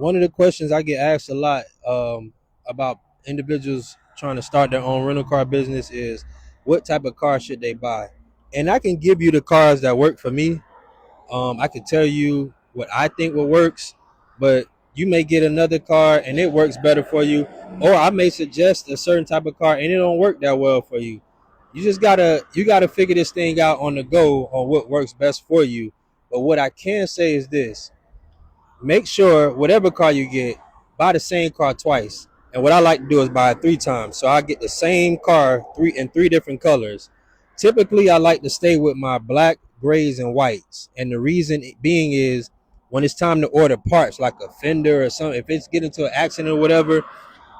one of the questions I get asked a lot about individuals trying to start their own rental car business is what type of car should they buy? And I can give you the cars that work for me. I can tell you what I think what works, but you may get another car and it works better for you, or I may suggest a certain type of car and it don't work that well for you. You gotta figure this thing out on the go on what works best for you. But what I can say is this: make sure whatever car you get, buy the same car twice. And what I like to do is buy it 3 times. So I get the same car in three different colors. Typically, I like to stay with my black, grays, and whites. And the reason being is when it's time to order parts like a fender or something, if it's getting into an accident or whatever,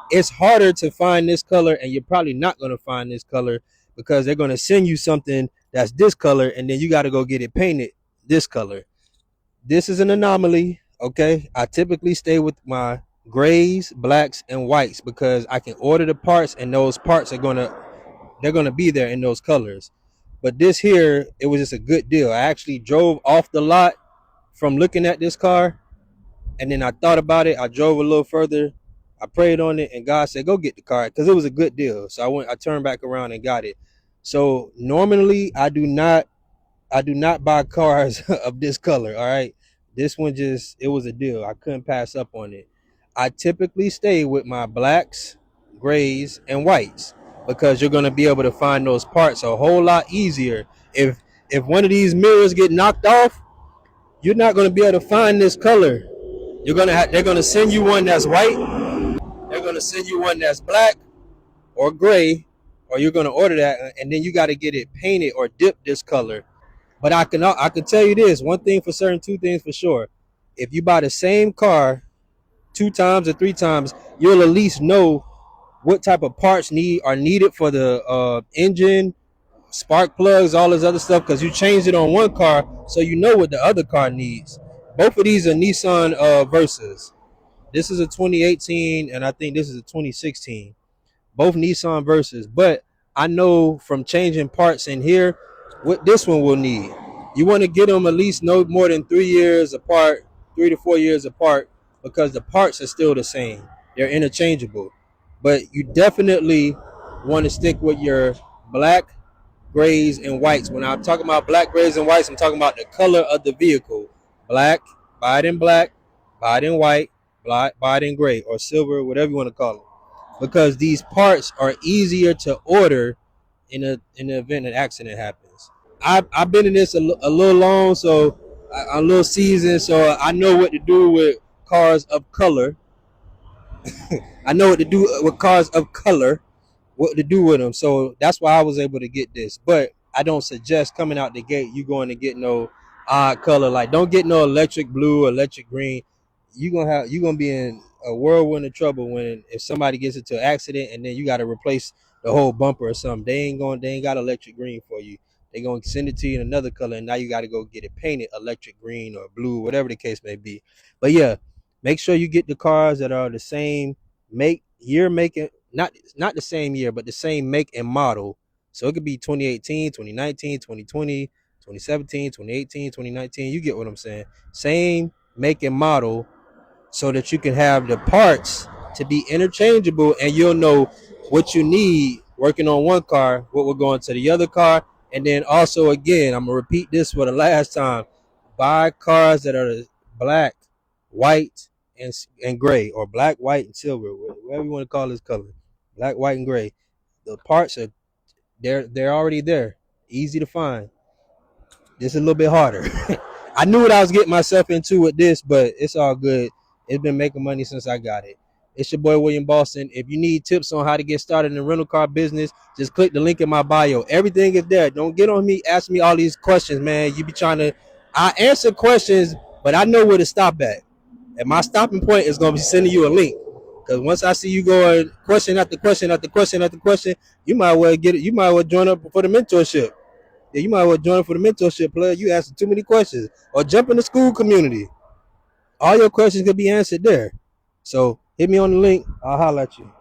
it's harder to find this color, and you're probably not going to find this color because they're going to send you something that's this color, and then you got to go get it painted this color. This is an anomaly. Okay, I typically stay with my grays, blacks, and whites because I can order the parts, and those parts they're gonna be there in those colors. But this here, it was just a good deal. I actually drove off the lot from looking at this car, and then I thought about it. I drove a little further, I prayed on it, and God said, "Go get the car," because it was a good deal. So I turned back around and got it. So normally I do not buy cars of this color. All right. This one it was a deal. I couldn't pass up on it. I typically stay with my blacks, grays, and whites because you're going to be able to find those parts a whole lot easier. If one of these mirrors get knocked off, you're not going to be able to find this color. They're going to send you one that's white. They're going to send you one that's black or gray, or you're going to order that, and then you got to get it painted or dipped this color. But I can tell you this one thing for certain, two things for sure. If you buy the same car 2 times or 3 times, you'll at least know what type of parts are needed for the engine, spark plugs, all this other stuff, because you changed it on one car, so you know what the other car needs. Both of these are Nissan Versas. This is a 2018, and I think this is a 2016. Both Nissan Versas, but I know from changing parts in here what this one will need. You want to get them at least no more than 3 years apart, 3 to 4 years apart, because the parts are still the same. They're interchangeable. But you definitely want to stick with your black, grays, and whites. When I'm talking about black, grays, and whites, I'm talking about the color of the vehicle. Black, buy it in black, buy it in white, buy it in gray or silver, whatever you want to call it, because these parts are easier to order in the event an accident happens. I've been in this a little long, so I'm a little seasoned, so I know what to do with cars of color. I know what to do with cars of color, what to do with them. So that's why I was able to get this. But I don't suggest coming out the gate you going to get no odd color. Like, don't get no electric blue or electric green. You're gonna be in a whirlwind of trouble if somebody gets into an accident and then you got to replace the whole bumper or something. They ain't got electric green for you. They gonna send it to you in another color, and now you got to go get it painted electric green or blue, whatever the case may be. But yeah, make sure you get the cars that are the same making, not the same year, but the same make and model. So it could be 2018, 2019, 2020, 2017, 2018, 2019. You get what I'm saying? Same make and model, so that you can have the parts to be interchangeable, and you'll know what you need working on one car, what will go into the other car. And then also, again, I'm gonna repeat this for the last time: buy cars that are black, white, and gray, or black, white, and silver, whatever you want to call this color, black, white, and gray. The parts are they're already there, easy to find. This is a little bit harder. I knew what I was getting myself into with this, but it's all good. It's been making money since I got it. It's your boy William Boston. If you need tips on how to get started in the rental car business, just click the link in my bio. Everything is there. Don't get on me, ask me all these questions, man. You be trying to, I answer questions, but I know where to stop at. And my stopping point is going to be sending you a link. Because once I see you going question after question after question after question, you might well get it. You might well join up for the mentorship. Yeah, you might well join for the mentorship, player. You asking too many questions. Or jump in the school community. All your questions could be answered there. So hit me on the link. I'll holler at you.